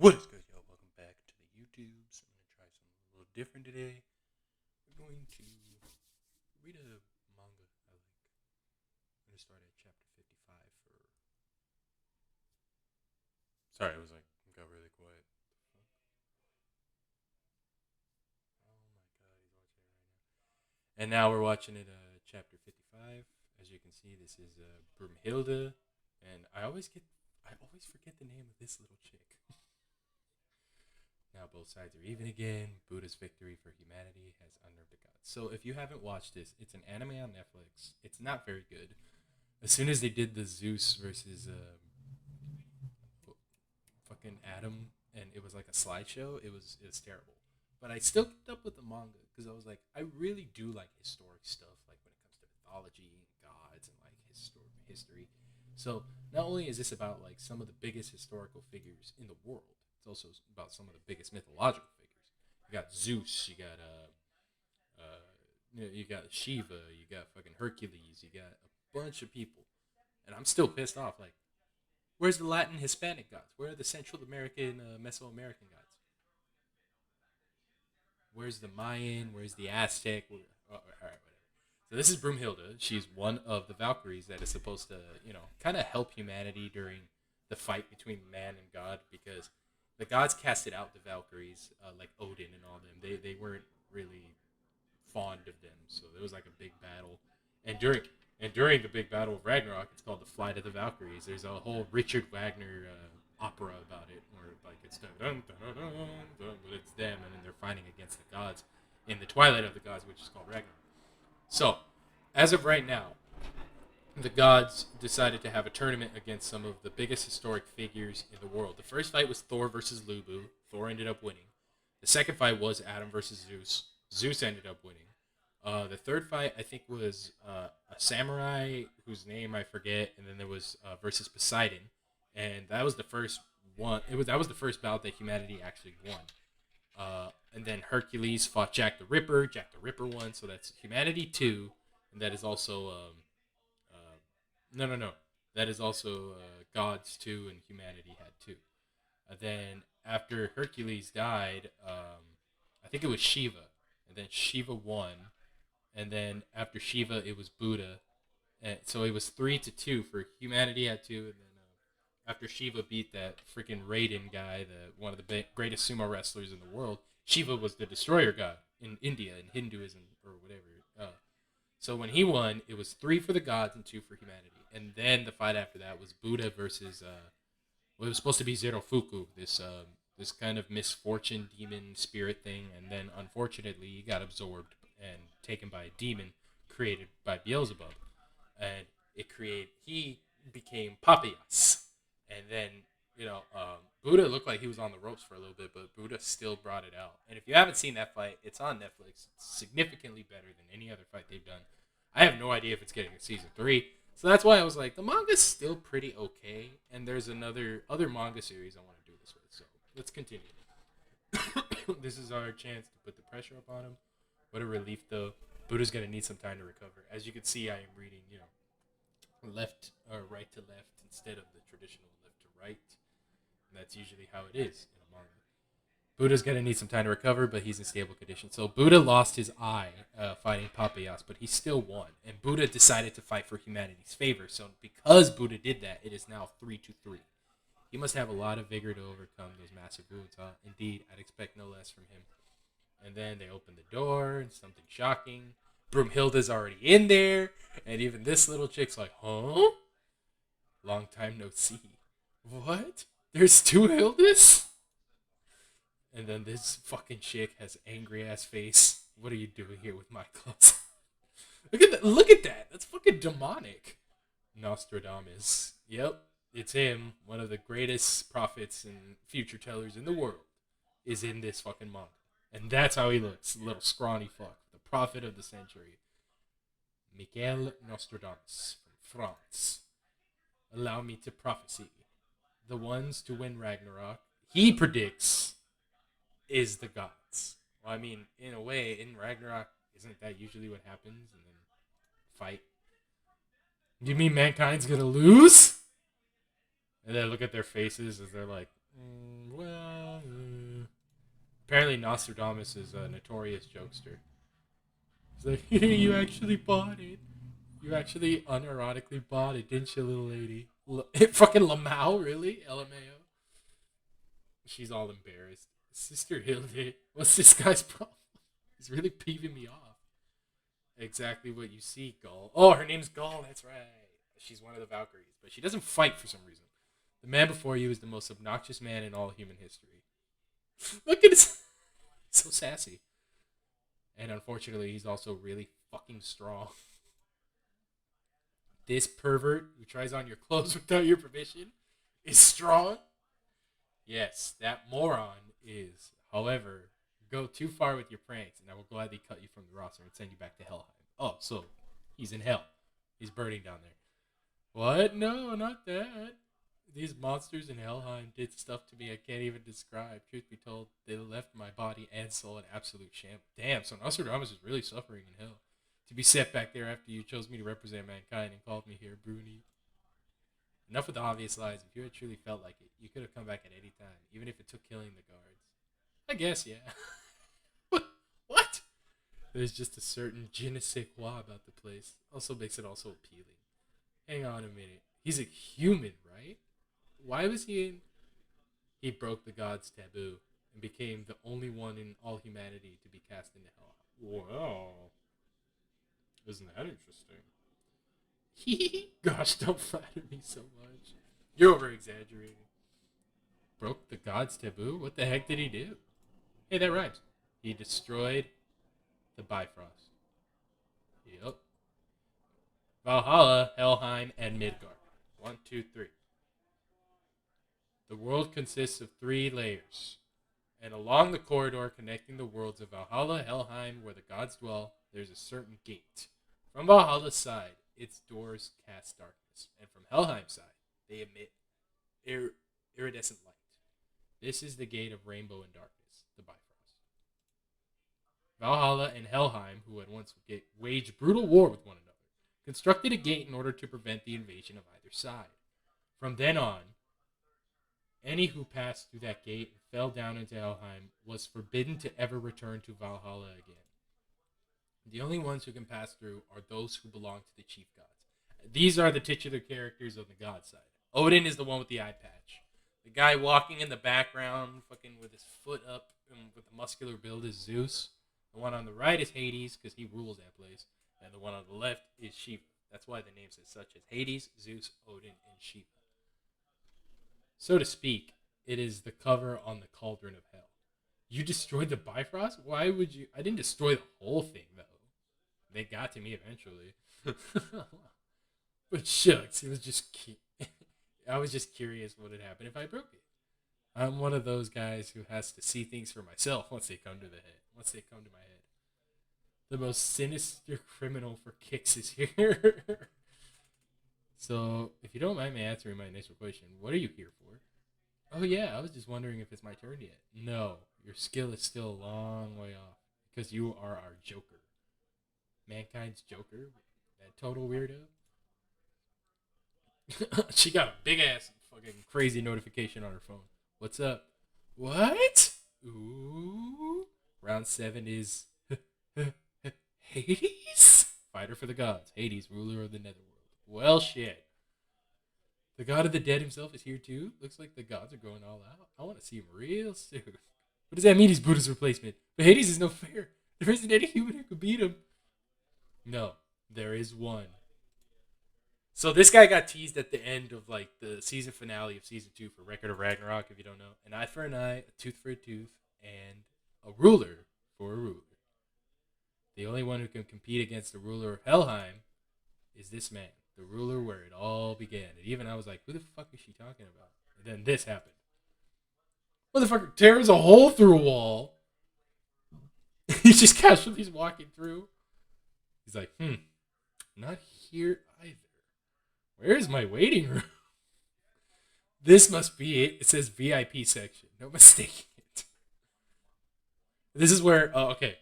What is good, y'all? Welcome back to the YouTubes. I'm gonna try something a little different today. We're going to read a manga I like. I'm gonna start at chapter 55 for. Sorry, I was like, got really quiet. Oh my god, he's watching it right now. And now we're watching it, chapter 55. As you can see, this is Broomhilda, and I always forget the name of this little chick. Now both sides are even again. Buddha's victory for humanity has unnerved the gods. So if you haven't watched this, it's an anime on Netflix. It's not very good. As soon as they did the Zeus versus fucking Adam, and it was like a slideshow, it was terrible. But I still kept up with the manga because I was like, I really do like historic stuff, like when it comes to mythology and gods and like history. So not only is this about like some of the biggest historical figures in the world, it's also about some of the biggest mythological figures. You got Zeus, you got Shiva, you got fucking Hercules, you got a bunch of people, and I'm still pissed off. Like, where's the Latin Hispanic gods? Where are the Central American, Mesoamerican gods? Where's the Mayan? Where's the Aztec? All right, whatever. So this is Broomhilda. She's one of the Valkyries that is supposed to, kind of help humanity during the fight between man and God, because the gods casted out the Valkyries, like Odin and all them. They weren't really fond of them, so there was like a big battle. And during the big battle of Ragnarok, it's called the Flight of the Valkyries. There's a whole Richard Wagner opera about it, where like it's dun, dun, dun, dun, dun, dun, but it's them, and then they're fighting against the gods in the Twilight of the Gods, which is called Ragnarok. So, as of right now, the gods decided to have a tournament against some of the biggest historic figures in the world. The first fight was Thor versus Lubu. Thor ended up winning. The second fight was Adam versus Zeus. Zeus ended up winning. The third fight, I think, was a samurai whose name I forget, and then there was versus Poseidon, and that was the first one. That was the first bout that humanity actually won. And then Hercules fought Jack the Ripper. Jack the Ripper won, so that's humanity two, and that is also no, no, no. That is also gods two, and humanity had two. Then after Hercules died, I think it was Shiva, and then Shiva won, and then after Shiva it was Buddha, and so it was 3-2 for humanity had two, and then after Shiva beat that freaking Raiden guy, the one of the greatest sumo wrestlers in the world, Shiva was the destroyer god in India in Hinduism or whatever. So when he won, it was three for the gods and two for humanity. And then the fight after that was Buddha versus well, it was supposed to be Zerofuku, this kind of misfortune demon spirit thing, and then unfortunately he got absorbed and taken by a demon created by Beelzebub, and he became Papias, and then Buddha looked like he was on the ropes for a little bit, but Buddha still brought it out. And if you haven't seen that fight, it's on Netflix. It's significantly better than any other fight they've done. I have no idea if it's getting a season three, so that's why I was like, the manga's still pretty okay, and there's other manga series I want to do this with. So let's continue. This is our chance to put the pressure up on him. What a relief, though. Buddha's gonna need some time to recover. As you can see, I am reading, left or right to left instead of the traditional left to right. And that's usually how it is in a manga. Buddha's gonna need some time to recover, but he's in stable condition. So Buddha lost his eye fighting Papias, but he still won. And Buddha decided to fight for humanity's favor. So because Buddha did that, it is now 3-3. He must have a lot of vigor to overcome those massive wounds. Huh? Indeed, I'd expect no less from him. And then they open the door, and something shocking. Broomhilda's already in there, and even this little chick's like, huh? Long time no see. What? There's two Hildas? And then this fucking chick has angry ass face. What are you doing here with my clothes? Look at that! Look at that! That's fucking demonic. Nostradamus. Yep, it's him. One of the greatest prophets and future tellers in the world is in this fucking manga. And that's how he looks. Little scrawny fuck. The prophet of the century. Miguel Nostradamus from France. Allow me to prophesy. The ones to win Ragnarok, he predicts, is the gods. Well, I mean, in a way, in Ragnarok, isn't that usually what happens? And then fight. You mean mankind's gonna lose? And then look at their faces as they're like, well, Apparently, Nostradamus is a notorious jokester. He's like, you actually bought it. You actually unironically bought it, didn't you, little lady? Fucking Lamau, really? LMAO? She's all embarrassed. Sister Hilde, what's this guy's problem? He's really peeving me off. Exactly what you see, Gull. Oh, her name's Gull, that's right. She's one of the Valkyries, but she doesn't fight for some reason. The man before you is the most obnoxious man in all human history. Look at this. So sassy. And unfortunately, he's also really fucking strong. This pervert who tries on your clothes without your permission is strong. Yes, that moron is. However, go too far with your pranks, and I will gladly cut you from the roster and send you back to Helheim. Oh, so he's in hell. He's burning down there. What? No, not that. These monsters in Helheim did stuff to me I can't even describe. Truth be told, they left my body and soul in absolute sham. Damn, so Nostradamus is really suffering in hell. To be set back there after you chose me to represent mankind and called me here, Bruni. Enough with the obvious lies. If you had truly felt like it, you could have come back at any time, even if it took killing the guards. I guess, yeah. What? There's just a certain je ne sais quoi about the place. Also makes it also appealing. Hang on a minute. He's a human, right? Why was he in? He broke the gods' taboo and became the only one in all humanity to be cast into hell. Wow. Isn't that interesting? Gosh, don't flatter me so much. You're over exaggerating. Broke the gods' taboo? What the heck did he do? Hey, that rhymes. He destroyed the Bifrost. Yep. Valhalla, Helheim, and Midgard. One, two, three. The world consists of three layers. And along the corridor connecting the worlds of Valhalla, Helheim, where the gods dwell, there's a certain gate. From Valhalla's side, its doors cast darkness, and from Helheim's side, they emit iridescent light. This is the gate of rainbow and darkness, the Bifrost. Valhalla and Helheim, who had once waged brutal war with one another, constructed a gate in order to prevent the invasion of either side. From then on, any who passed through that gate and fell down into Helheim was forbidden to ever return to Valhalla again. The only ones who can pass through are those who belong to the chief gods. These are the titular characters of the god side. Odin is the one with the eye patch. The guy walking in the background, fucking with his foot up and with the muscular build is Zeus. The one on the right is Hades, because he rules that place. And the one on the left is Shiva. That's why the names are such as Hades, Zeus, Odin, and Shiva. So to speak, it is the cover on the cauldron of hell. You destroyed the Bifrost? Why would you? I didn't destroy the whole thing, though. They got to me eventually. But shucks, it was just. I was just curious what would happen if I broke it. I'm one of those guys who has to see things for myself once they come to the head. Once they come to my head. The most sinister criminal for kicks is here. So, if you don't mind me answering my initial question, what are you here for? Oh yeah, I was just wondering if it's my turn yet. No, your skill is still a long way off because you are our Joker. Mankind's Joker? That total weirdo? She got a big ass fucking crazy notification on her phone. What's up? What? Ooh. Round 7 is Hades? Fighter for the gods. Hades, ruler of the netherworld. Well, shit. The god of the dead himself is here too? Looks like the gods are going all out. I want to see him real soon. What does that mean he's Buddha's replacement? But Hades is no fair. There isn't any human who could beat him. No, there is one. So this guy got teased at the end of like the season finale of season 2 for Record of Ragnarok, if you don't know. An eye for an eye, a tooth for a tooth, and a ruler for a ruler. The only one who can compete against the ruler of Helheim is this man, the ruler where it all began. And even I was like, who the fuck is she talking about? And then this happened. Motherfucker tears a hole through a wall. He's just casually walking through. He's like, not here either. Where's my waiting room? This must be it. It says VIP section. No mistaking it. This is where, okay.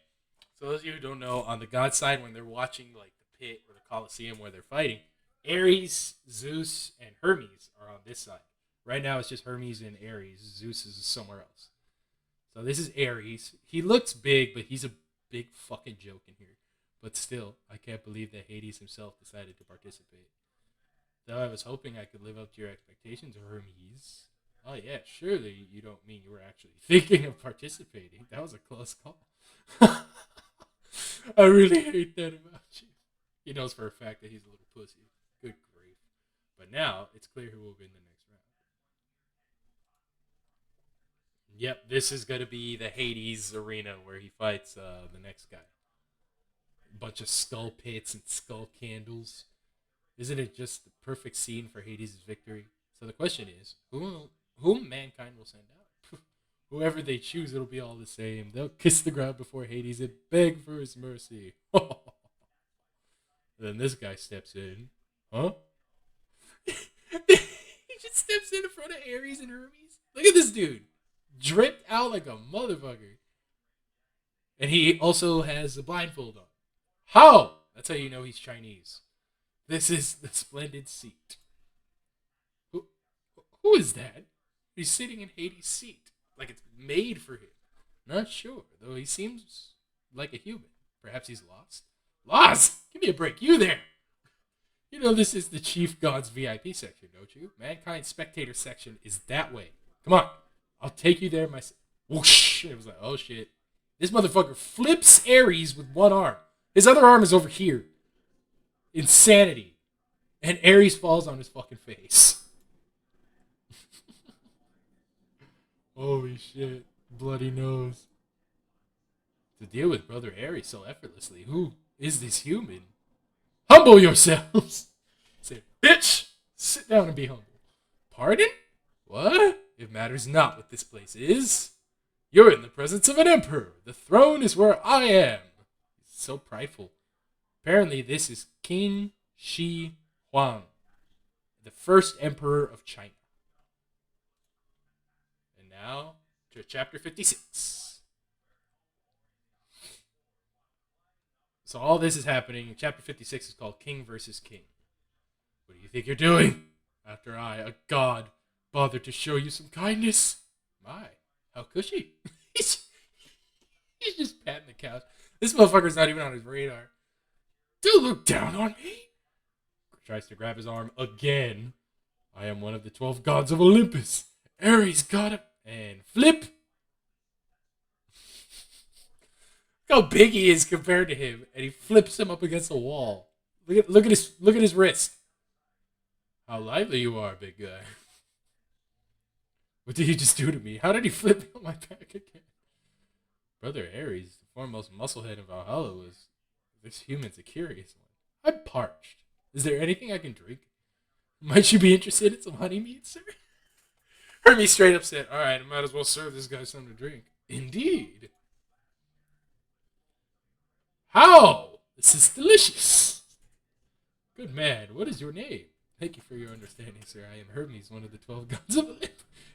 So those of you who don't know, on the god side, when they're watching like the pit or the Colosseum where they're fighting, Ares, Zeus, and Hermes are on this side. Right now it's just Hermes and Ares. Zeus is somewhere else. So this is Ares. He looks big, but he's a big fucking joke in here. But still, I can't believe that Hades himself decided to participate. Though I was hoping I could live up to your expectations, Hermes. Oh yeah, surely you don't mean you were actually thinking of participating. That was a close call. I really hate that about you. He knows for a fact that he's a little pussy. Good grief. But now it's clear who will win the next round. Yep, this is going to be the Hades arena where he fights the next guy. A bunch of skull pits and skull candles. Isn't it just the perfect scene for Hades' victory? So the question is, whom mankind will send out? Whoever they choose, it'll be all the same. They'll kiss the ground before Hades and beg for his mercy. Then this guy steps in. Huh? He just steps in front of Ares and Hermes. Look at this dude. Dripped out like a motherfucker. And he also has a blindfold on. How? That's how you know he's Chinese. This is the splendid seat. Who, who is that? He's sitting in Hades' seat. Like it's made for him. Not sure, though he seems like a human. Perhaps he's lost. Lost? Give me a break. You there. You know this is the Chief God's VIP section, don't you? Mankind's spectator section is that way. Come on. I'll take you there myself. Whoosh. It was like, oh shit. This motherfucker flips Ares with one arm. His other arm is over here. Insanity. And Ares falls on his fucking face. Holy shit. Bloody nose. To deal with Brother Ares so effortlessly, who is this human? Humble yourselves! Say, bitch! Sit down and be humble. Pardon? What? It matters not what this place is. You're in the presence of an emperor. The throne is where I am. He's so prideful. Apparently, this is Qin Shi Huang, the first emperor of China. And now to chapter 56. So all this is happening. Chapter 56 is called King versus King. What do you think you're doing? After I, a god, bothered to show you some kindness? My, how cushy. he's just patting the couch. This motherfucker's not even on his radar. Don't look down on me. Tries to grab his arm again. I am one of the 12 gods of Olympus. Ares got him. And flip. Look how big he is compared to him. And he flips him up against the wall. Look at his wrist. How lively you are, big guy. What did he just do to me? How did he flip me on my back again? Brother Ares, the foremost musclehead in Valhalla, was this human's a curious one. I'm parched. Is there anything I can drink? Might you be interested in some honey meat, sir? Hermes straight up said, alright, I might as well serve this guy something to drink. Indeed. How? This is delicious. Good man, what is your name? Thank you for your understanding, sir. I am Hermes, one of the 12 gods of Olympus.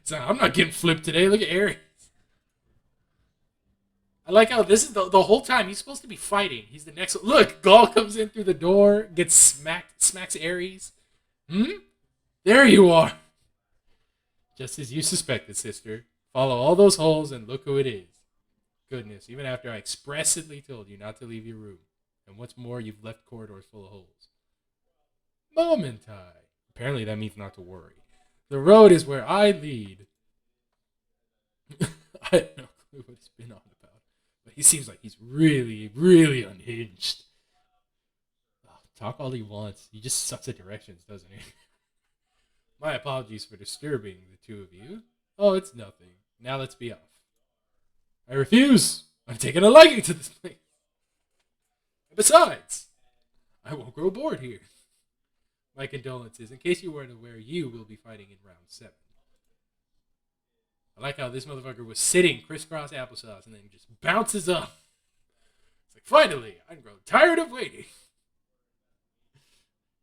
So I'm not getting flipped today. Look at Ares. I like how this is the whole time he's supposed to be fighting. He's the next. Look, Gaul comes in through the door, gets smacks Ares. There you are. Just as you suspected, sister. Follow all those holes and look who it is. Goodness, even after I expressly told you not to leave your room. And what's more, you've left corridors full of holes. Momentai. Apparently that means not to worry. The road is where I lead. I have no clue what he's been on about. But he seems like he's really, really unhinged. Oh, talk all he wants. He just sucks at directions, doesn't he? My apologies for disturbing the two of you. Oh, it's nothing. Now let's be off. I refuse. I'm taking a liking to this place. And besides, I won't grow bored here. My condolences. In case you weren't aware, you will be fighting in round 7. I like how this motherfucker was sitting crisscross applesauce and then just bounces up. It's like, finally, I'm growing tired of waiting.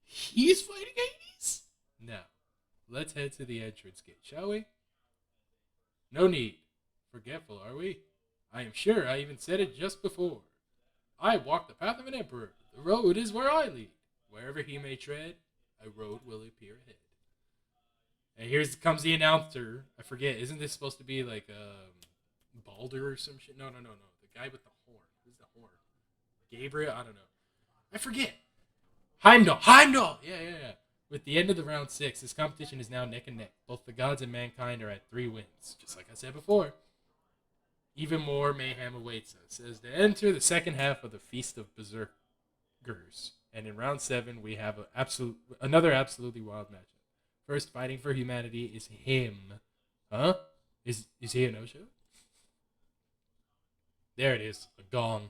He's fighting Hades? Now, let's head to the entrance gate, shall we? No need. Forgetful, are we? I am sure I even said it just before. I walk the path of an emperor. The road is where I lead. Wherever he may tread, a road will appear ahead. And here comes the announcer. I forget. Isn't this supposed to be like Balder or some shit. No, no, no, no. The guy with the horn. Who's the horn? Gabriel? I don't know. I forget. Heimdall. Heimdall! Yeah, yeah, yeah. With the end of the round 6, this competition is now neck and neck. Both the gods and mankind are at 3 wins. Just like I said before, even more mayhem awaits us as they enter the second half of the Feast of Berserkers. And in round 7, we have another absolutely wild matchup. First, fighting for humanity is him. Huh? Is he a no-show? There it is. A gong.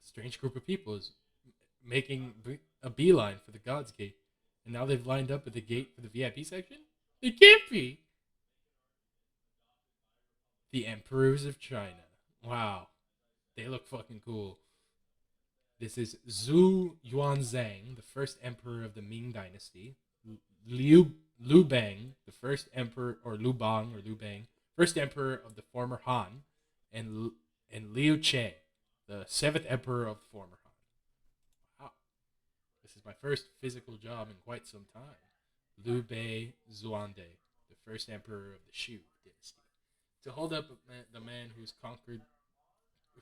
A strange group of people is making a beeline for the God's Gate. And now they've lined up at the gate for the VIP section? It can't be. The Emperors of China. Wow. They look fucking cool. This is Zhu Yuanzhang, the first emperor of the Ming Dynasty. Liu Bang, the first emperor, or Liu Bang, or Liu Bang, first emperor of the former Han. And Liu Che, the seventh emperor of the former Han. Wow. This is my first physical job in quite some time. Liu Bei Zuande, the first emperor of the Shu dynasty. To hold up the man who's conquered,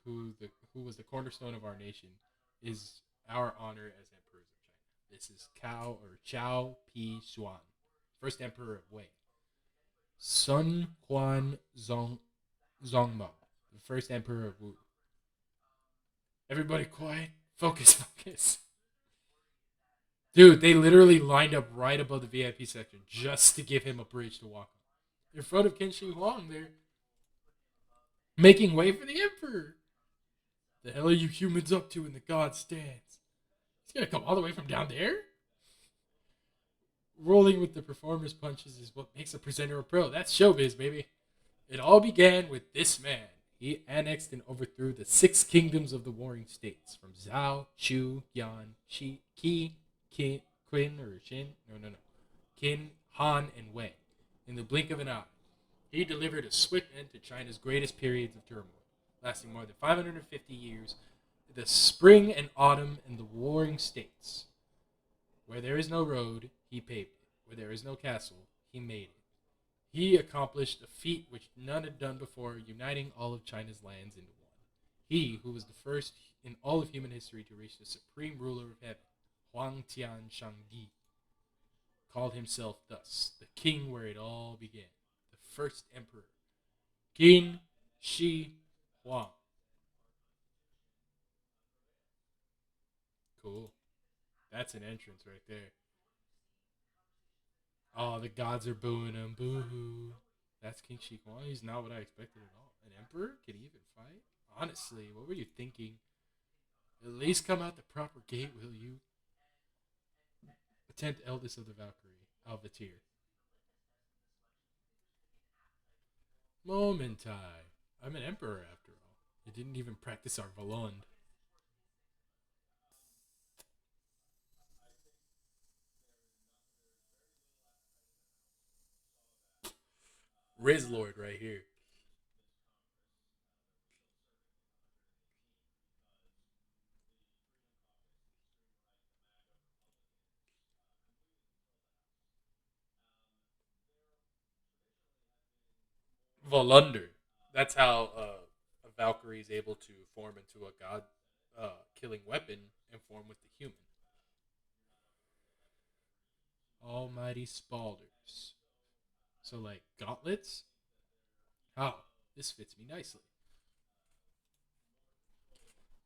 who was the cornerstone of our nation, is our honor as emperors of China. This is Chao Pi Xuan, first emperor of Wei. Sun Quan Zongma, the first emperor of Wu. Everybody quiet. Focus, focus. Dude, they literally lined up right above the VIP section just to give him a bridge to walk on. In front of Qin Shi Huang, they're making way for the Emperor. The hell are you humans up to in the God stands? He's gonna come all the way from down there? Rolling with the performer's punches is what makes a presenter a pro. That's showbiz, baby. It all began with this man. He annexed and overthrew the 6 kingdoms of the warring states from Zhao, Chu, Yan, Shi, Qin, or Shin. No, no, no. Qin, Han, and Wei. In the blink of an eye, he delivered a swift end to China's greatest periods of turmoil, lasting more than 550 years. The spring and autumn in the warring states. Where there is no road, he paved it. Where there is no castle, he made it. He accomplished a feat which none had done before, uniting all of China's lands into one. He, who was the first in all of human history to reach the supreme ruler of heaven, Huang Tian Shangdi, called himself thus, the king where it all began, the first emperor, Qin Shi Huang. Cool. That's an entrance right there. Oh, the gods are booing him. Boo hoo. That's King Shi Huang. He's not what I expected at all. An emperor? Can he even fight? Honestly, what were you thinking? At least come out the proper gate, will you? The 10th eldest of the Valkyrie, Alvatir. Momentai. I'm an emperor after all. I didn't even practice our Valond. Riz Lord right here. Volunder. That's how a Valkyrie is able to form into a god killing weapon and form with the human. Almighty Spalders. So, like, gauntlets? How? This fits me nicely.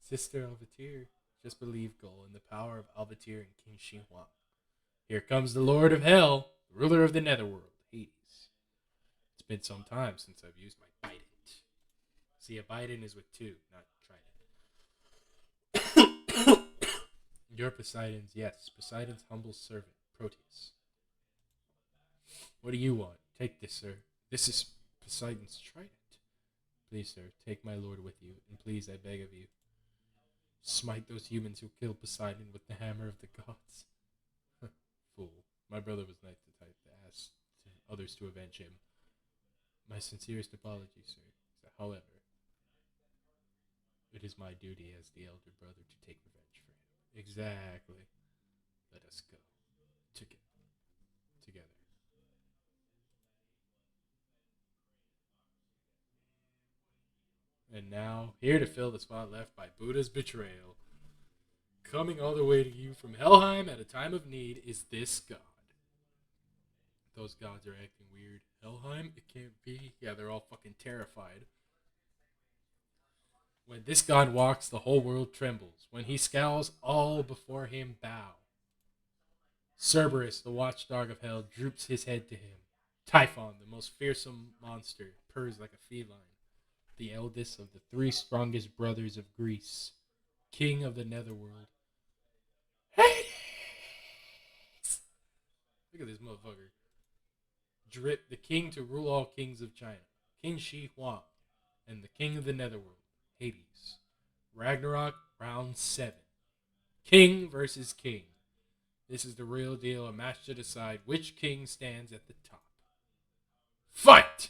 Sister Alvatir. Just believe, Gull, in the power of Alvatir and King Shi Huang. Here comes the Lord of Hell, the ruler of the Netherworld, Hades. It's been some time since I've used my Bident. See, a Bident is with 2, not Trident. You're Poseidon's, yes, Poseidon's humble servant, Proteus. What do you want? Take this, sir. This is Poseidon's Trident. Please, sir, take my lord with you, and please, I beg of you, smite those humans who killed Poseidon with the hammer of the gods. Fool. My brother was not the type to ask others to avenge him. My sincerest apologies, sir. However, it is my duty as the elder brother to take revenge for him. Exactly. Let us go. Together. Together. And now, here to fill the spot left by Buddha's betrayal, coming all the way to you from Helheim at a time of need is this god. Those gods are acting weird. Helheim? It can't be. Yeah, they're all fucking terrified. When this god walks, the whole world trembles. When he scowls, all before him bow. Cerberus, the watchdog of hell, droops his head to him. Typhon, the most fearsome monster, purrs like a feline. The eldest of the three strongest brothers of Greece, king of the netherworld. Hades! Look at this motherfucker. Drip, the king to rule all kings of China. Qin Shi Huang, and the king of the netherworld, Hades. Ragnarok, round 7. King versus king. This is the real deal, a match to decide which king stands at the top. Fight!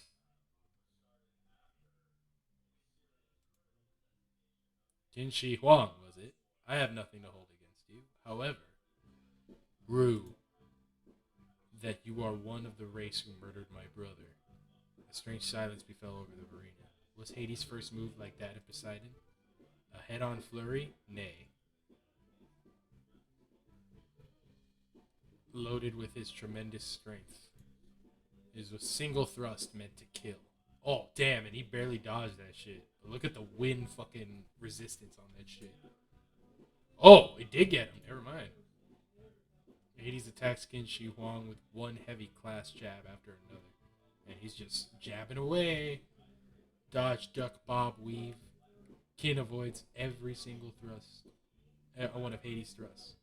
Qin Shi Huang, was it? I have nothing to hold against you. However, rue that you are one of the race who murdered my brother. A strange silence befell over the arena. Was Hades' first move like that of Poseidon? A head-on flurry? Nay. Loaded with his tremendous strength. Is a single thrust meant to kill. Oh, damn, and he barely dodged that shit. But look at the wind fucking resistance on that shit. Oh, it did get him. Never mind. Hades attacks Qin Shi Huang with one heavy class jab after another. And he's just jabbing away. Dodge, duck, bob, weave. Qin avoids every single thrust. One of Hades' thrusts.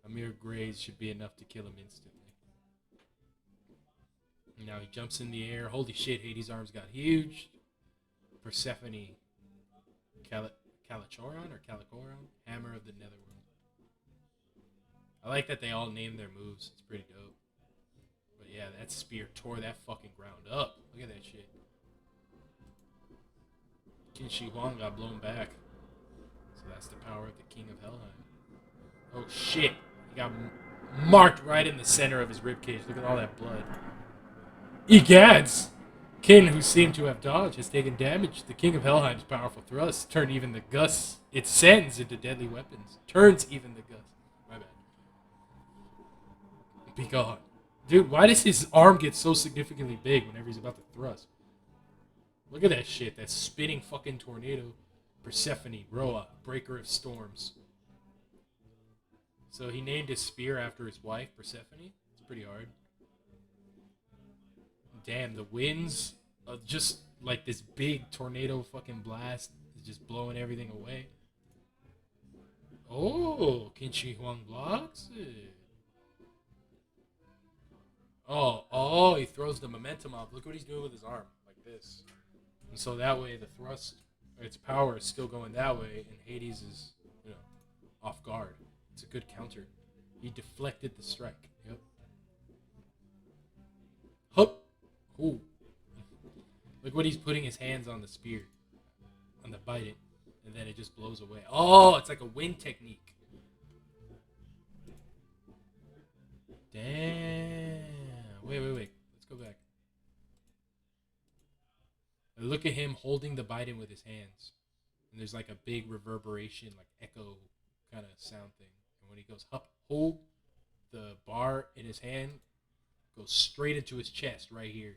A mere graze should be enough to kill him instantly. Now he jumps in the air. Holy shit, Hades' arms got huge. Persephone. Calichoron or Calicoron? Hammer of the Netherworld. I like that they all name their moves. It's pretty dope. But yeah, that spear tore that fucking ground up. Look at that shit. Qin Shi Huang got blown back. So that's the power of the King of Helheim. Oh shit. He got marked right in the center of his ribcage. Look at all that blood. Egads! Qin, who seemed to have dodged, has taken damage. The King of Helheim's powerful thrusts turn even the gusts it sends into deadly weapons. Turns even the gusts. My bad. Be gone. Dude, why does his arm get so significantly big whenever he's about to thrust? Look at that shit. That spinning fucking tornado. Persephone, Roa, breaker of storms. So he named his spear after his wife, Persephone? It's pretty hard. Damn, the winds of just like this big tornado fucking blast is just blowing everything away. Oh, Qin Shi Huang blocks it. Oh, he throws the momentum off. Look what he's doing with his arm, like this. And so that way the thrust, its power is still going that way, and Hades is, off guard. It's a good counter. He deflected the strike. Yep. Hup. Ooh. Look what he's putting his hands on the spear. On the bite it. And then it just blows away. Oh, it's like a wind technique. Damn. Wait. Let's go back. And look at him holding the bite in with his hands. And there's like a big reverberation, like echo kind of sound thing. And when he goes hup, ho, the bar in his hand goes straight into his chest right here.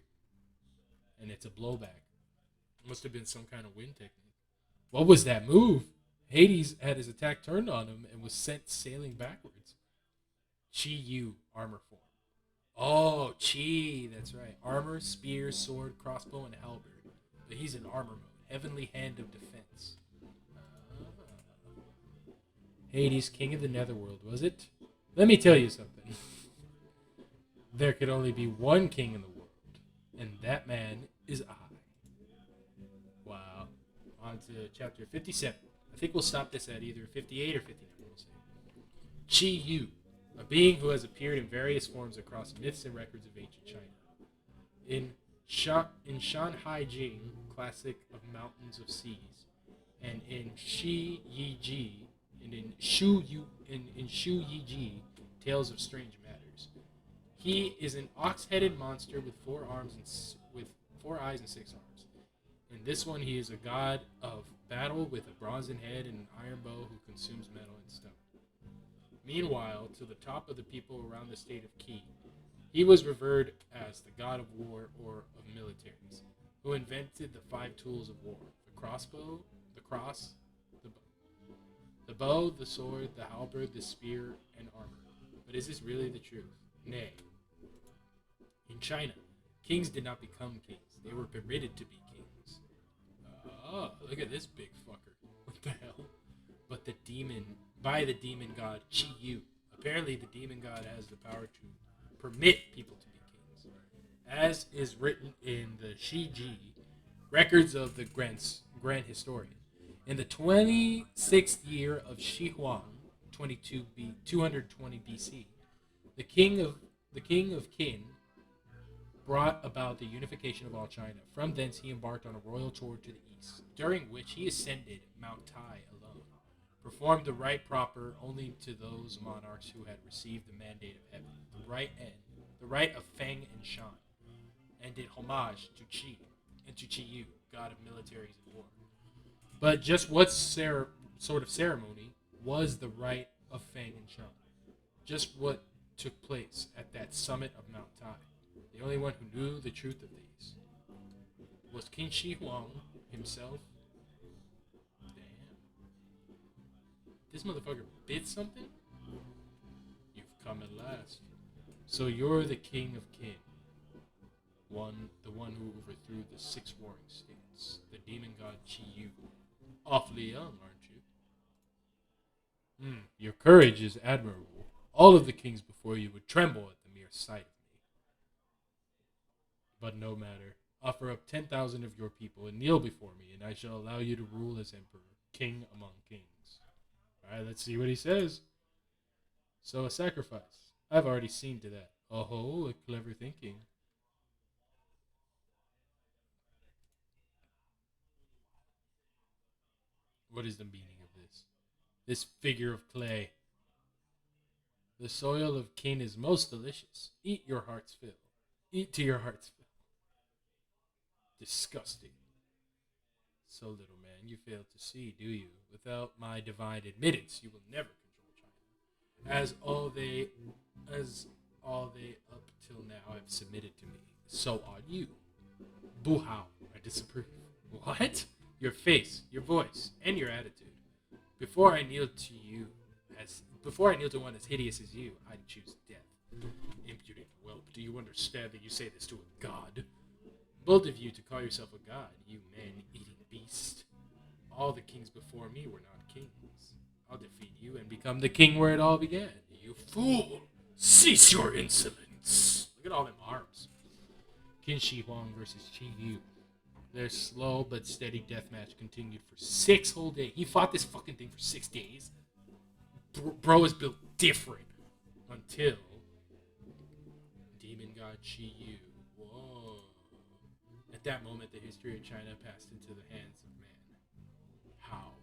And it's a blowback. It must have been some kind of wind technique. What was that move? Hades had his attack turned on him and was sent sailing backwards. Chi Yu, armor form. Oh, Chi, that's right. Armor, spear, sword, crossbow, and halberd. But he's in armor mode. Heavenly hand of defense. Hades, king of the netherworld, was it? Let me tell you something. There could only be one king in the world, and that man is I. Wow. On to chapter 57. I think we'll stop this at either 58 or 59. We'll see. Chi Yu, a being who has appeared in various forms across myths and records of ancient China. In Shanhai Jing, classic of mountains of seas, and in Shi Yi Ji, and in Shu Yi Ji, tales of strange matters. He is an ox-headed monster with 4 arms and with 4 eyes and 6 arms. In this one, he is a god of battle with a bronzen head and an iron bow who consumes metal and stone. Meanwhile, to the top of the people around the state of Qi, he was revered as the god of war or of militaries, who invented the five tools of war: the crossbow, the cross, the bow, the sword, the halberd, the spear, and armor. But is this really the truth? Nay. In China, kings did not become kings. They were permitted to be kings. Look at this big fucker. What the hell? But by the demon god Qi Yu. Apparently the demon god has the power to permit people to be kings. As is written in the Shi Ji, records of the grand historian. In the 26th year of Shi Huang, 220 BC, the king of Qin brought about the unification of all China. From thence he embarked on a royal tour to the east, during which he ascended Mount Tai alone, performed the rite proper only to those monarchs who had received the mandate of heaven, the rite of Feng and Shan, and did homage to Qi and to Qi Yu, god of militaries and war. But just what sort of ceremony was the rite of Feng and Shan? Just what took place at that summit of Mount Tai? The only one who knew the truth of these was Qin Shi Huang himself. Damn. This motherfucker bit something? You've come at last. So you're the king of Qin. The one who overthrew the six warring states. The demon god Qi Yu. Awfully young, aren't you? Your courage is admirable. All of the kings before you would tremble at the mere sight of me. But no matter. Offer up 10,000 of your people and kneel before me, and I shall allow you to rule as emperor, king among kings. Alright, let's see what he says. So a sacrifice. I've already seen to that. Oh, a clever thinking. What is the meaning of this? This figure of clay. The soil of Qin is most delicious. Eat your heart's fill. Eat to your heart's fill. Disgusting. So little man, you fail to see, do you? Without my divine admittance, you will never control China. As all they up till now have submitted to me, so ought you. Boo how, I disapprove. What? Your face, your voice, and your attitude. Before I kneel to one as hideous as you, I'd choose death. Impudent whelp, do you understand that you say this to a god? Bold of you to call yourself a god, you man-eating beast. All the kings before me were not kings. I'll defeat you and become the king where it all began. You fool! Cease your insolence! Look at all them arms. Qin Shi Huang versus Qi Yu. Their slow but steady deathmatch continued for 6 whole days. He fought this fucking thing for 6 days. Bro is built different. Until demon god Qi Yu. Whoa. At that moment, the history of China passed into the hands of man. How?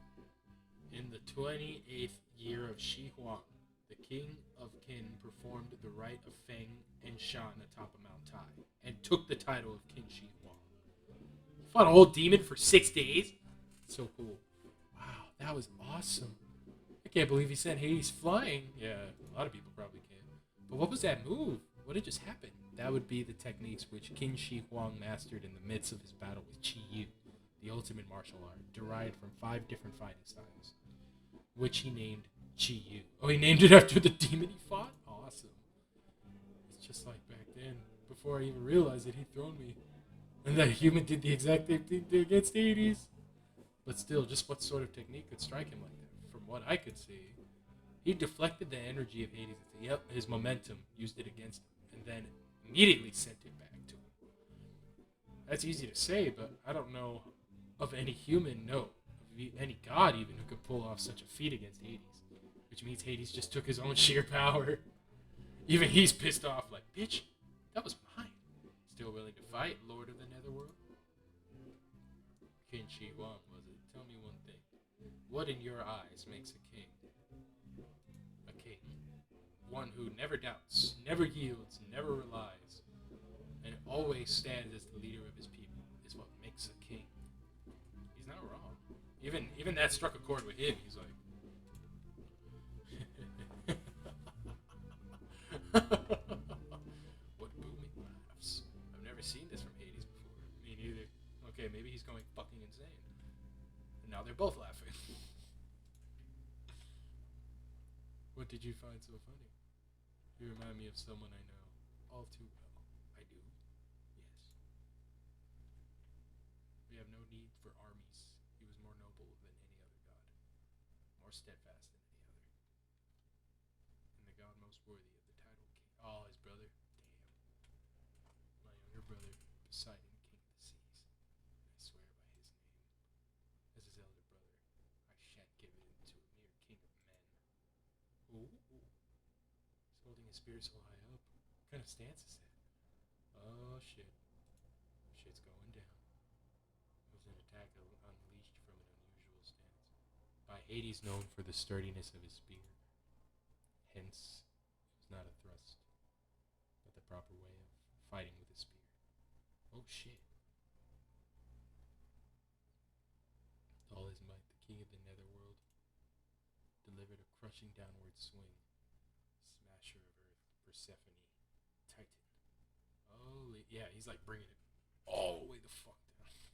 In the 28th year of Shi Huang, the king of Qin performed the rite of Feng and Shan atop of Mount Tai, and took the title of Qin Shi Huang. Fought a whole demon for 6 days? So cool. Wow, that was awesome. I can't believe he sent Hades flying. Yeah, a lot of people probably can. But what was that move? What had just happened? That would be the techniques which Qin Shi Huang mastered in the midst of his battle with Qi Yu, the ultimate martial art, derived from 5 different fighting styles, which he named Qi Yu. Oh, he named it after the demon he fought? Awesome. It's just like back then. Before I even realized it, he'd thrown me. And that human did the exact same thing against Hades. But still, just what sort of technique could strike him like that? From what I could see, he deflected the energy of Hades. Yep, his momentum, used it against him, and then immediately sent it back to him. That's easy to say, but I don't know of any human, no, of any god even, who could pull off such a feat against Hades. Which means Hades just took his own sheer power. Even he's pissed off, like, bitch, that was mine. Still willing to fight, Lord of the Netherworld? Qin Shi Huang, was it? Tell me one thing. What in your eyes makes a king? A king. One who never doubts, never yields, never relies, and always stands as the leader of his people is what makes a king. not wrong. Even that struck a chord with him. He's like, what booming laughs? I've never seen this from Hades before. Me neither. Okay, maybe he's going fucking insane. And now they're both laughing. What did you find so funny? You remind me of someone I know all too well. I do. Yes. We have no need for armies. He was more noble than any other god, more steadfast than any other, and the god most worthy of the title king. Oh, his brother? Damn. My younger brother, Poseidon, king of the seas. I swear by his name. As his elder brother, I shan't give it to a mere king of men. Ooh. He's holding his spear so high up. What kind of stance is that? Oh, shit. Shit's going down. It was an attack unleashed from an unusual stance. By Hades known for the sturdiness of his spear. Hence, it was not a thrust, but the proper way of fighting with a spear. Oh, shit. With all his might, the king of the netherworld delivered a crushing downward swing. Smasher of earth, Persephone, Titan. Holy, yeah, he's like bringing it all the way the fuck down.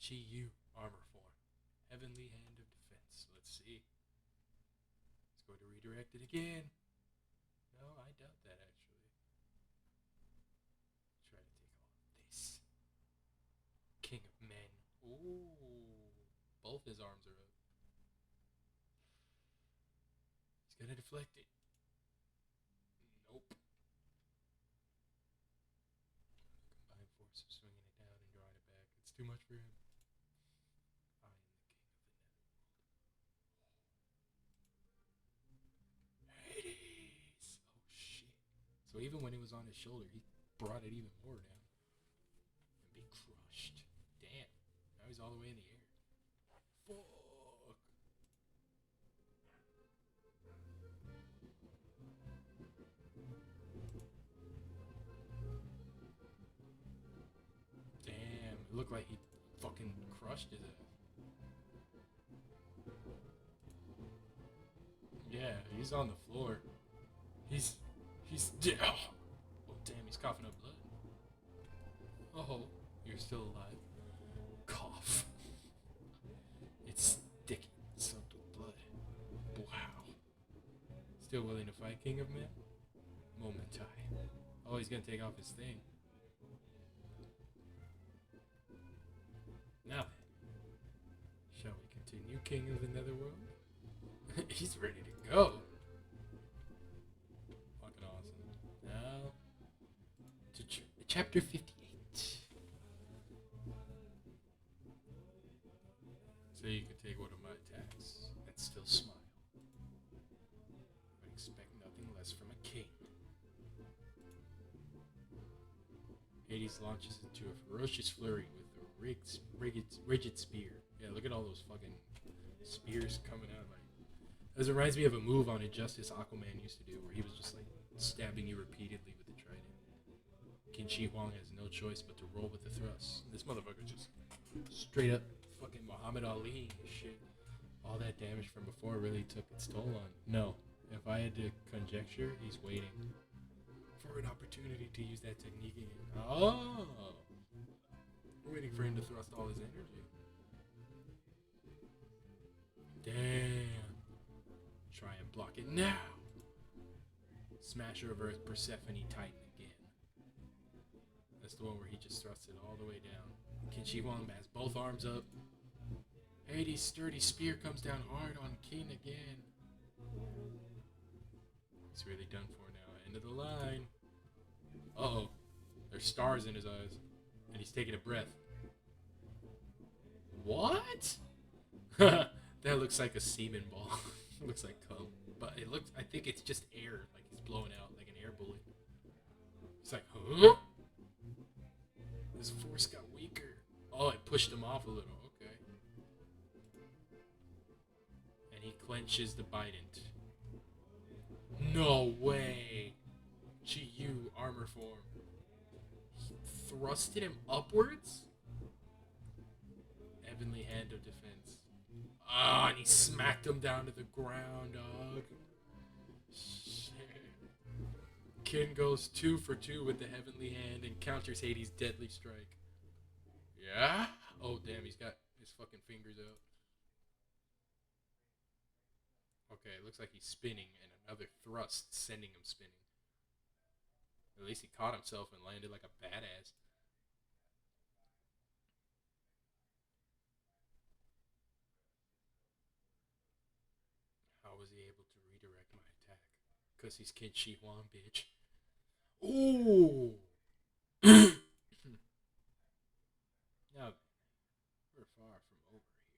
Qin Shi armor form, heavenly hand of defense. Let's see. Let's go to redirect it again. No, I doubt that actually. Try to take all of this. King of men. Ooh, both his arms are up. He's gonna deflect it. Nope. Combined force of swinging it down and drawing it back. It's too much for him. I am the king of the netherworld. Hades! Oh shit. So even when it was on his shoulder, he brought it even more down. And be crushed. Damn. Now he's all the way in the air. Fuck. Damn, it looked like he fucking crushed his ass. Yeah, he's on the floor. He's oh damn, he's coughing up blood. Oh, you're still alive. Cough. It's sticky, soaked with blood. Wow. Still willing to fight, King of Men? Momentai. Oh, he's gonna take off his thing. Now then, shall we continue, King of the Netherworld? He's ready to go. Fucking awesome. Now, to chapter 58. So you can take one of my attacks and still smile. But expect nothing less from a king. Hades launches into a ferocious flurry with a rigid spear. Yeah, look at all those fucking spears coming out. Like, this reminds me of a move on Injustice Aquaman used to do, where he was just like stabbing you repeatedly with the trident. Qin Shi Huang has no choice but to roll with the thrust. This motherfucker just straight up fucking Muhammad Ali shit. All that damage from before really took its toll on. No, if I had to conjecture, he's waiting for an opportunity to use that technique again. Oh, we're waiting for him to thrust all his energy. Damn. Try and block it now. Smasher of Earth, Persephone, Titan again. That's the one where he just thrusts it all the way down. Qin Shi Huang has both arms up. Hades' sturdy spear comes down hard on King again. He's really done for now. End of the line. Uh-oh. There's stars in his eyes. And he's taking a breath. What? That looks like a semen ball. It looks like cum. But it looks, I think it's just air. Like he's blowing out like an air bullet. It's like, huh? His force got weaker. Oh, it pushed him off a little. Okay. And he clenches the bident. No way. GU armor form. He thrusted him upwards? Heavenly hand of defense. Ah, and he smacked him down to the ground, dog. Shit. Qin goes 2 for 2 with the heavenly hand and counters Hades' deadly strike. Yeah? Oh, damn, he's got his fucking fingers out. Okay, it looks like he's spinning, and another thrust sending him spinning. At least he caught himself and landed like a badass. How was he able to redirect my attack? Because he's Qin Shi Huang, bitch. Ooh! Now, we're far from over here.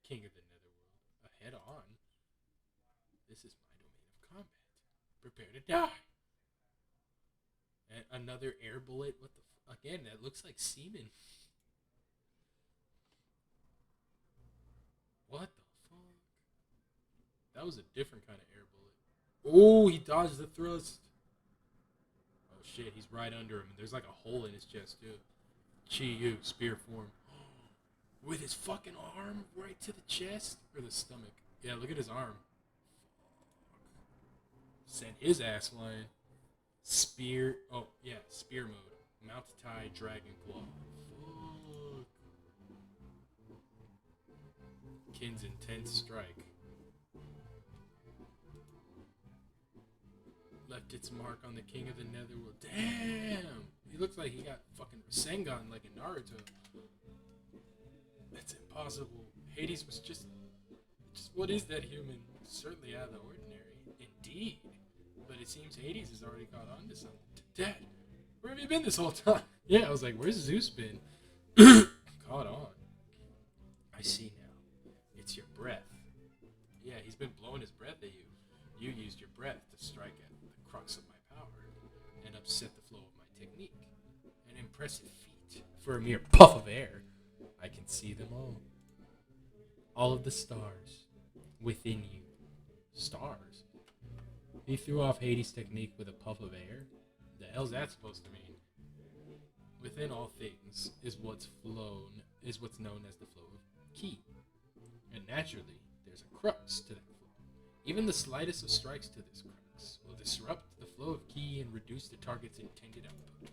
King of the Netherworld, ahead on. This is my domain of combat. Prepare to die. And another air bullet. What the again? That looks like semen. What the fuck? That was a different kind of air bullet. Oh, he dodged the thrust. Oh shit, he's right under him. There's like a hole in his chest too. Chi Yu, spear form. With his fucking arm right to the chest or the stomach. Yeah, look at his arm. Sent his ass flying. Spear. Oh, yeah, spear mode. Mount Tai Dragon Claw. Fuck. Qin's intense strike. Left its mark on the King of the Netherworld. Damn! He looks like he got fucking Rasengan like in Naruto. That's impossible. Hades was just what is that human? Certainly out of the ordinary. Indeed. But it seems Hades has already caught on to something. Dad, where have you been this whole time? Yeah, I was like, where's Zeus been? Caught on. I see now. It's your breath. Yeah, he's been blowing his breath at you. You used your breath to strike at the crux of my power and upset the flow of my technique. An impressive feat for a mere puff of air. I can see them all. All of the stars within you. Stars? He threw off Hades' technique with a puff of air? The hell's that supposed to mean? Within all things is what's known as the flow of ki. And naturally, there's a crux to that flow. Even the slightest of strikes to this crux will disrupt the flow of ki and reduce the target's intended output.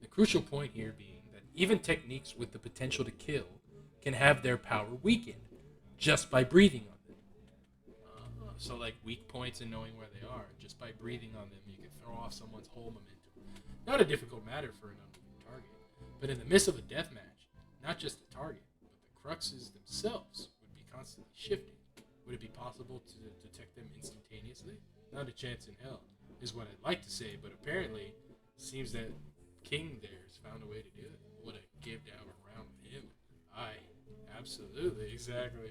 The crucial point here being that even techniques with the potential to kill can have their power weakened just by breathing on them. So like weak points and knowing where they are, just by breathing on them, you can throw off someone's whole momentum. Not a difficult matter for an unmoving target, but in the midst of a death match, not just the target, but the cruxes themselves would be constantly shifting. Would it be possible to detect them instantaneously? Not a chance in hell, is what I'd like to say, but apparently, it seems that King there has found a way to do it. What a give to have around with him. Absolutely, exactly.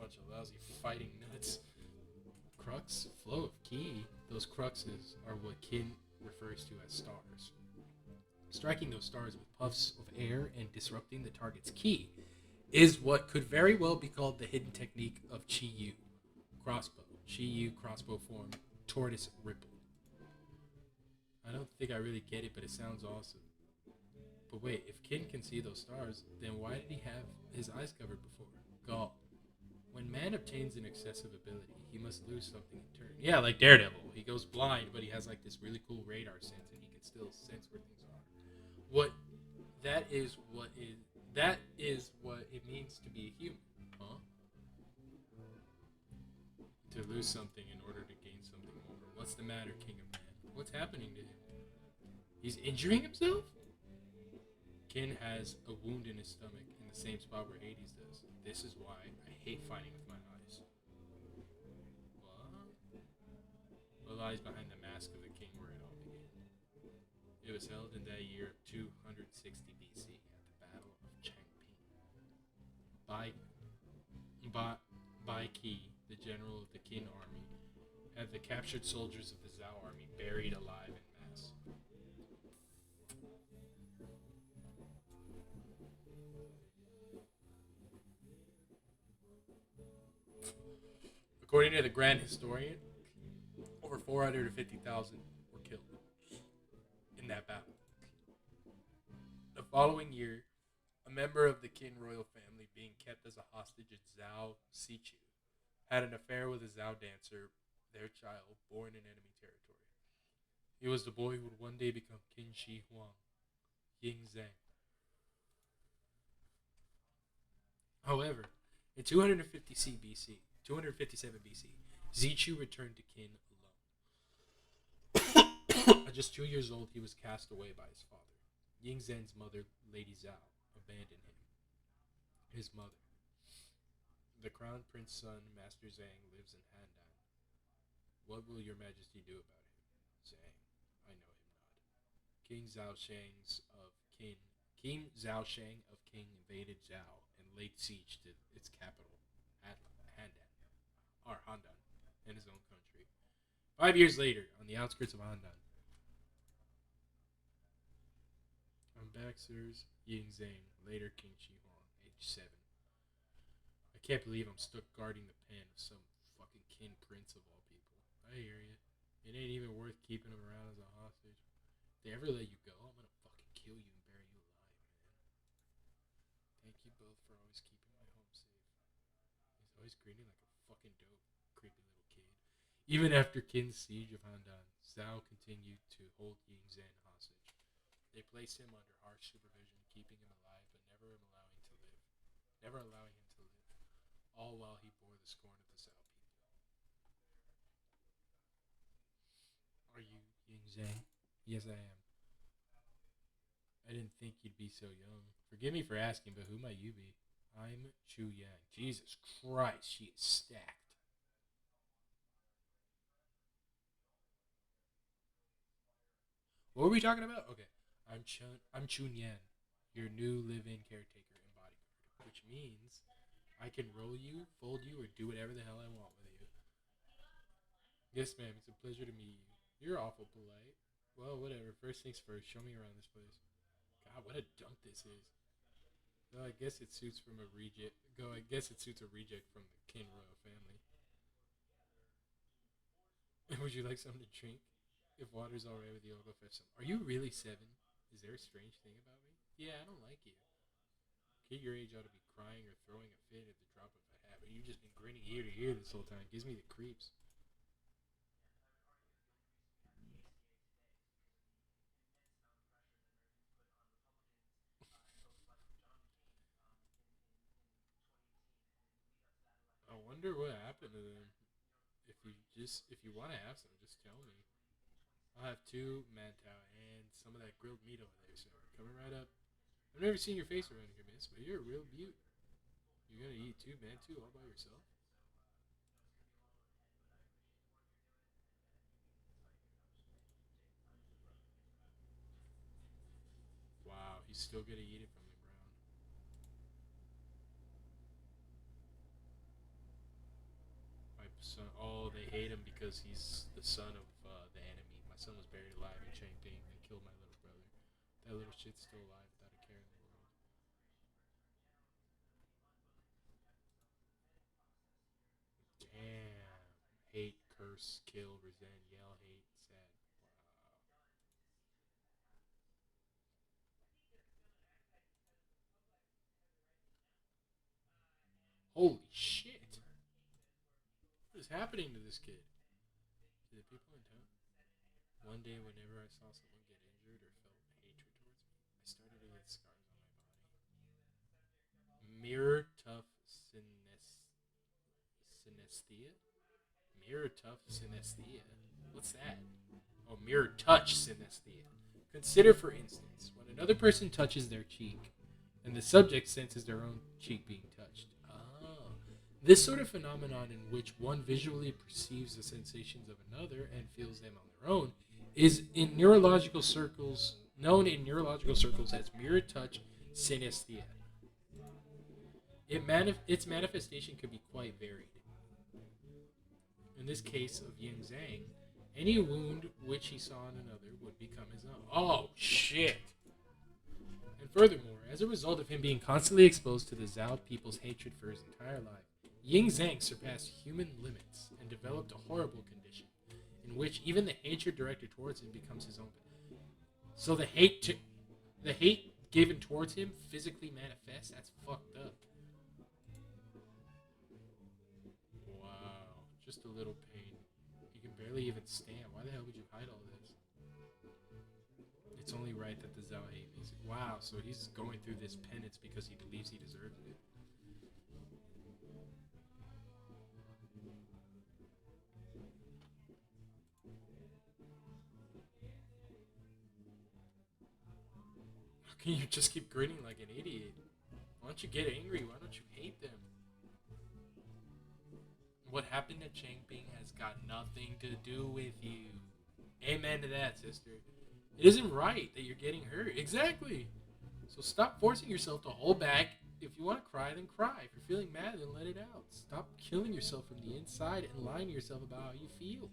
Bunch of lousy fighting nuts. Crux, flow of ki, those cruxes are what Qin refers to as stars. Striking those stars with puffs of air and disrupting the target's ki is what could very well be called the hidden technique of Chi Yu crossbow. Chi Yu crossbow form, tortoise ripple. I don't think I really get it, but it sounds awesome. But wait, if Qin can see those stars, then why did he have his eyes covered before? Gaul. When man obtains an excessive ability, he must lose something in turn. Yeah, like Daredevil. He goes blind, but he has like this really cool radar sense, and he can still sense where things are. What that is what it means to be a human, huh? To lose something in order to gain something more. What's the matter, King of Man? What's happening to him? He's injuring himself? Qin has a wound in his stomach in the same spot where Hades does. This is why I hate fighting with my eyes. What lies behind the mask of the king where it all began? It was held in that year of 260 BC at the Battle of Changping. Bai Qi, the general of the Qin army, had the captured soldiers of the Zhao army buried alive in mass. According to the Grand Historian, over 450,000 were killed in that battle. The following year, a member of the Qin royal family family being kept as a hostage at Zhao Sichu, had an affair with a Zhao dancer, their child, born in enemy territory. He was the boy who would one day become Qin Shi Huang, Ying Zhang. However, in 250 BC, 257 BC, Zichu returned to Qin alone. At just 2 years old, he was cast away by his father. Ying Zhen's mother, Lady Zhao, abandoned him. His mother. The crown prince's son, Master Zhang, lives in Handan. What will your majesty do about him? Zhang, I know him not. King Zhao Shang's of Qin King Zhao Shang of Qin invaded Zhao and laid siege to its capital, Handan, or Handan, in his own country. 5 years later, on the outskirts of Handan, on backstories, Ying Zhang, later Qin Shi Huang, age 7. I can't believe I'm stuck guarding the pen of some fucking kin prince of all people. I hear you. It ain't even worth keeping him around as a hostage. If they ever let you go, I'm gonna fucking kill you and bury you alive, man. Thank you both for always keeping my home safe. He's always grinning like a fucking dope, creepy little kid. Even after Qin's siege of Handan, Zhao continued to hold Ying Zhen hostage. They placed him under harsh supervision, keeping him alive but never allowing him to live, all while he bore the scorn of the Zhao people. Are you Ying Zhang? Yes, I am. I didn't think you'd be so young. Forgive me for asking, but who might you be? I'm Chu Yang. Jesus Christ, she is stacked. What were we talking about? Okay, I'm Chun Yan, your new live-in caretaker and bodyguard, which means I can roll you, fold you, or do whatever the hell I want with you. Yes, ma'am. It's a pleasure to meet you. You're awful polite. Well, whatever. First things first. Show me around this place. God, what a dunk this is. Well, I guess it suits from a reject. Go. I guess it suits a reject from the Kin royal family. Would you like something to drink? If water's alright with you, I'll go fetch some. Are you really 7? Is there a strange thing about me? Yeah, I don't like you. Kid your age ought to be crying or throwing a fit at the drop of a hat, but you've just been grinning ear to ear this whole time. Gives me the creeps. I wonder what happened to them. If you want to have some, just tell me. I'll have 2 mantau and some of that grilled meat over there, sir. Coming right up. I've never seen your face around here, miss, but you're a real beaut. You're gonna eat 2 mantou all by yourself? Wow, he's still gonna eat it from the ground. My son, oh, they hate him because he's the son of the enemy. My son was buried alive in Chengping. They killed my little brother. That little shit's still alive without a care in the world. Damn. Hate, curse, kill, resent, yell, hate, sad. Wow. Holy shit. What is happening to this kid? To the people in town? One day, whenever I saw someone get injured or felt hatred towards me, I started to get scars on my body. Mirror tough synesthesia? Mirror tough synesthesia? What's that? Oh, mirror touch synesthesia. Consider, for instance, when another person touches their cheek, and the subject senses their own cheek being touched. Oh. This sort of phenomenon in which one visually perceives the sensations of another and feels them on their own is in neurological circles known in neurological circles as mirror touch synesthesia. Its manifestation could be quite varied. In this case of Yin Zhang, any wound which he saw in another would become his own. Oh shit! And furthermore, as a result of him being constantly exposed to the Zhao people's hatred for his entire life, Ying Zhang surpassed human limits and developed a horrible condition in which even the hatred directed towards him becomes his own. So the hate given towards him physically manifests. That's fucked up. Just a little pain. He can barely even stand. Why the hell would you hide all this? It's only right that the Zhao hate me. Wow, so he's going through this penance because he believes he deserves it. How can you just keep grinning like an idiot? Why don't you get angry? Why don't you hate them? What happened to Changping has got nothing to do with you. Amen to that, sister. It isn't right that you're getting hurt. Exactly. So stop forcing yourself to hold back. If you want to cry, then cry. If you're feeling mad, then let it out. Stop killing yourself from the inside and lying to yourself about how you feel.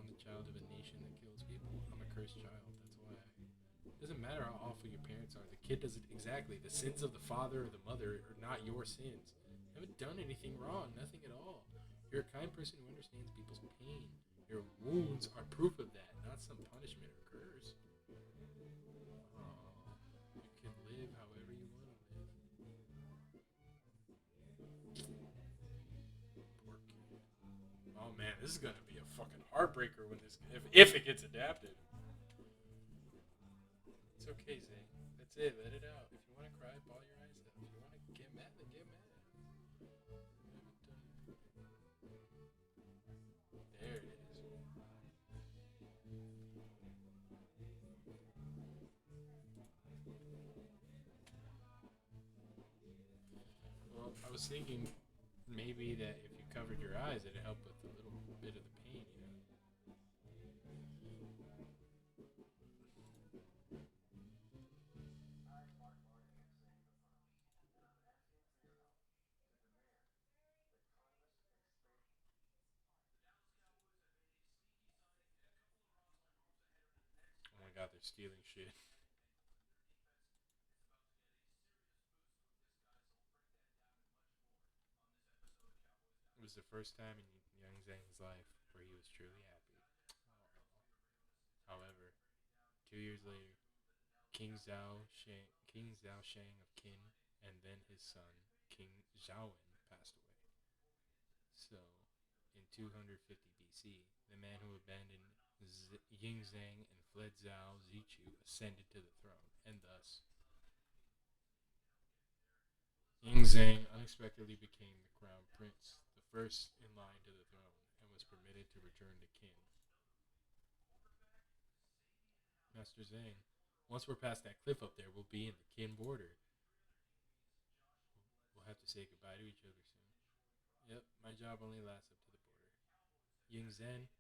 I'm the child of a nation that kills people. I'm a cursed child. That's why. It doesn't matter how awful your parents are. The kid doesn't exactly. The sins of the father or the mother are not your sins. You haven't done anything wrong. Nothing at all. You're a kind person who understands people's pain. Your wounds are proof of that, not some punishment or curse. Aw, you can live however you want to live. Poor kid. Oh man, this is gonna be a fucking heartbreaker when this if it gets adapted. It's okay, Zay. That's it. Let it out. If you want to cry, ball your eyes out. If you want to get mad, then get mad. There it is. Well, I was thinking maybe that if you covered your eyes, it'd help with a little bit of the pain, you know? Oh my god, they're stealing shit. It was the first time in Young Zhang's life where he was truly happy. However, 2 years later, King Zhao Shang of Qin, and then his son, King Zhaowen, passed away. So, in 250 BC, the man who abandoned Yingzhang and fled Zhao Zichu ascended to the throne, and thus Yingzhang unexpectedly became the crown prince, the first in line to the throne, and was permitted to return to Qin. Master Zhang, once we're past that cliff up there, we'll be in the Qin border. We'll have to say goodbye to each other soon. Yep, my job only lasts up to the border. Yingzhen,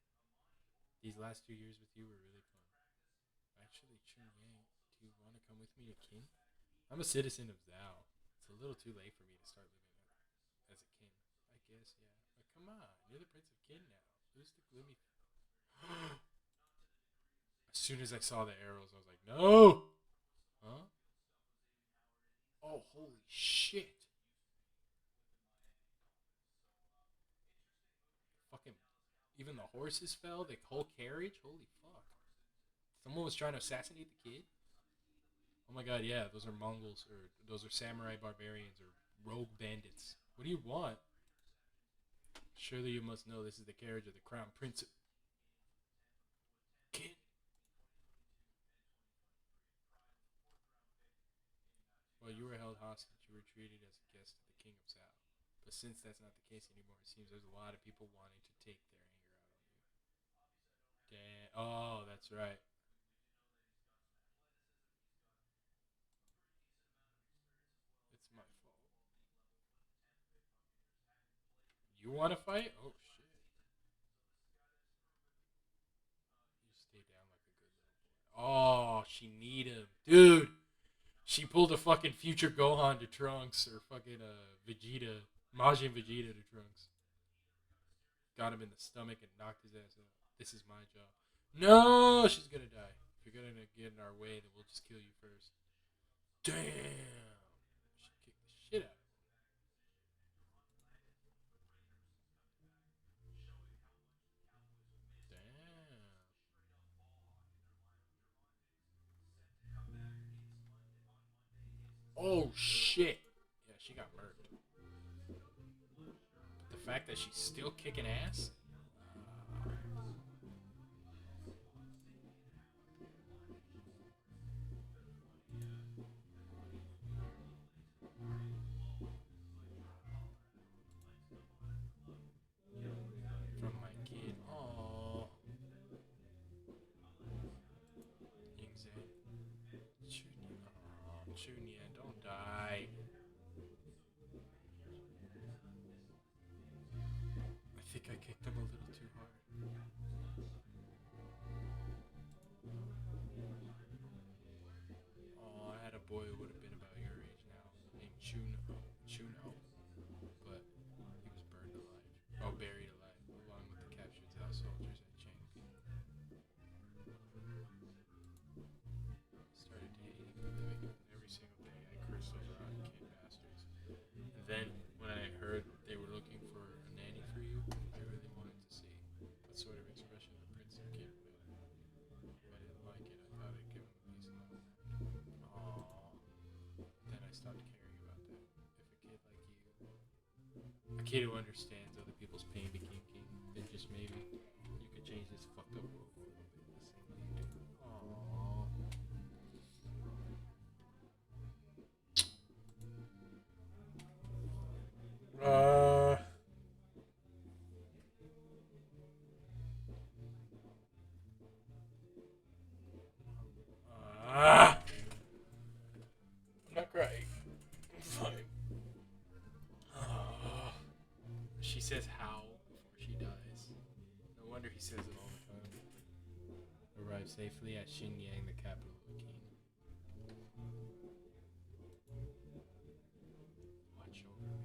these last 2 years with you were really fun. Actually, Chun Yang, do you want to come with me to Qin? I'm a citizen of Zhao. It's a little too late for me to start living as a king. I guess, yeah. But come on, you're the Prince of Qin now. Who's the gloomy? As soon as I saw the arrows, I was like, no! Huh? Oh, holy shit. Fucking, even the horses fell, the whole carriage? Holy fuck. Someone was trying to assassinate the kid? Oh my god, yeah, those are Mongols, or those are samurai barbarians, or rogue bandits. What do you want? Surely you must know this is the carriage of the crown prince. Kid. Well, you were held hostage. You were treated as a guest of the king of Sao. But since that's not the case anymore, it seems there's a lot of people wanting to take their anger out on you. Damn. Oh, that's right. It's my fault. You want to fight? Oh shit. You stay down like a good little boy. Oh, she need him, dude. She pulled a fucking future Gohan to Trunks, or fucking Vegeta, Majin Vegeta to Trunks. Got him in the stomach and knocked his ass out. This is my job. No, she's gonna die. If you're gonna get in our way, then we'll just kill you first. Damn. She kicked the shit out of him. Damn. Oh shit. Yeah, she got murked. But fact that she's still kicking ass. From my kid. Oh, Yingzhen. Chunya. Oh, Chunya, don't die. I think I kicked him a little too hard. Oh, I had a boy who would have been about your age now, named Chuno, but he was burned alive. Oh, buried alive, along with the captured Zhao soldiers at Cheng. Started dating him every single day. I cursed those rotten kid bastards. And then, when I heard they were looking for a nanny for you, I really wanted to see what sort of expression the prince and kid would have. If I didn't like it, I thought I'd give him a piece of my mind. Aww. Then I stopped caring about that. If a kid like you, a kid who understands other people's pain became king, then just maybe you could change this fucked up world a little bit the same way you do. Aww. Uh. Ah. I'm not crying. I'm fine. Ah. She says how before she dies. No wonder he says it all the time. Arrive safely at Xinyang, the capital of the Qin. Watch over me.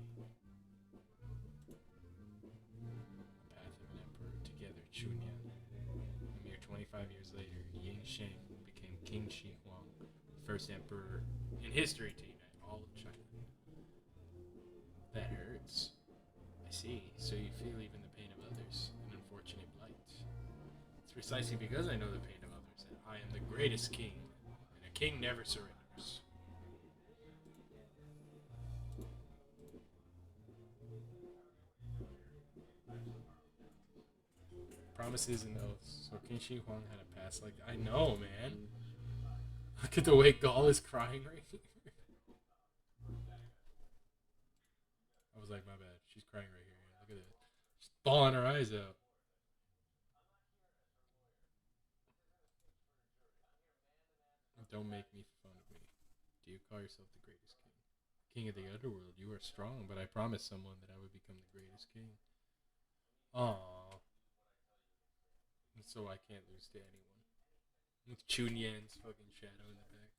The path of an emperor. Together, Chunyan. A mere 25 years later, Ying Sheng became King Shi Huang, the first emperor in history to unite all of China. That hurts. I see. So you feel even the pain of others, an unfortunate blight. It's precisely because I know the pain of others that I am the greatest king, and a king never surrenders. Promises and oaths. So Qin Shi Huang had a past like I know, man. Look at the way Gaul is crying right here. I was like, my bad. She's crying right here. Yeah, look at that. She's bawling her eyes out. Don't make me fun of me. Do you call yourself the greatest king? King of the underworld, you are strong, but I promised someone that I would become the greatest king. Aww. And so I can't lose to anyone. With Chunyan's fucking shadow in the back.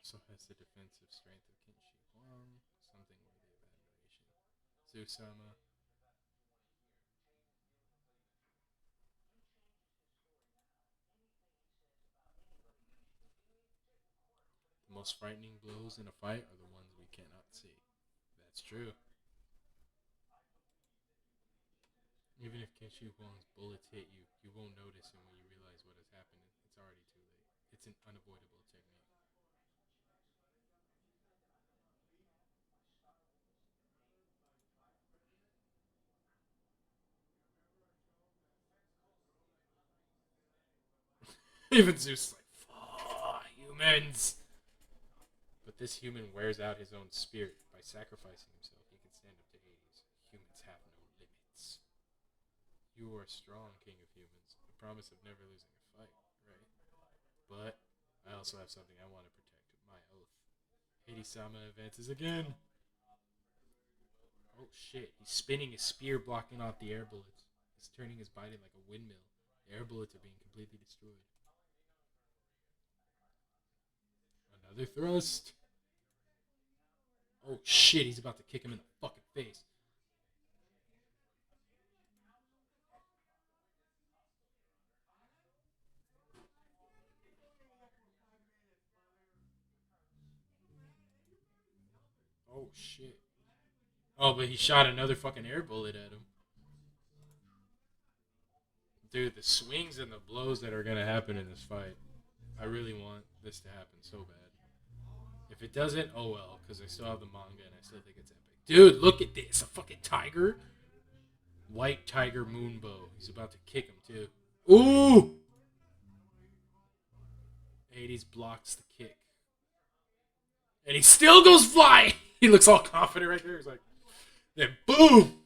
Also has the defensive strength of Qin Shi Huang, something worthy of admiration. Susama, the most frightening blows in a fight are the ones we cannot see. That's true. Even if Qin Shi Huang's bullets hit you, you won't notice, and when you realize what has happened, it's already too late. It's an unavoidable technique. Even Zeus is like, fuck, humans. But this human wears out his own spirit. By sacrificing himself, he can stand up to Hades. Humans have no limits. You are strong, king of humans. A promise of never losing a fight, right? But I also have something I want to protect. My oath. Hades Sama advances again. Oh shit. He's spinning his spear, blocking off the air bullets. He's turning his bite like a windmill. The air bullets are being completely destroyed. Another thrust. Oh shit, he's about to kick him in the fucking face. Oh shit. Oh, but he shot another fucking air bullet at him. Dude, the swings and the blows that are gonna happen in this fight. I really want this to happen so bad. If it doesn't, oh well, because I still have the manga and I still think it's epic. Dude, look at this. A fucking tiger. White tiger moonbow. He's about to kick him too. Ooh! Hades blocks the kick. And he still goes flying. He looks all confident right there. He's like, then boom!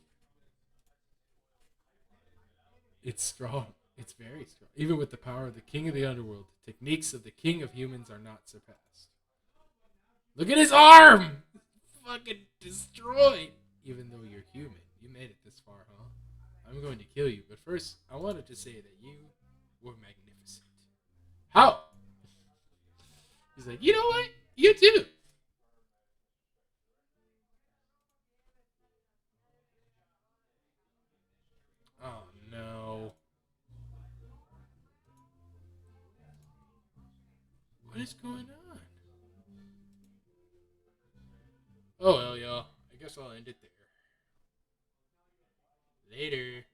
It's strong. It's very strong. Even with the power of the king of the underworld, the techniques of the king of humans are not surpassed. Look at his arm! Fucking destroyed. Even though you're human, you made it this far, huh? I'm going to kill you, but first, I wanted to say that you were magnificent. How? He's like, you know what? You too. Oh no. What is going on? Oh well, y'all. I guess I'll end it there. Later.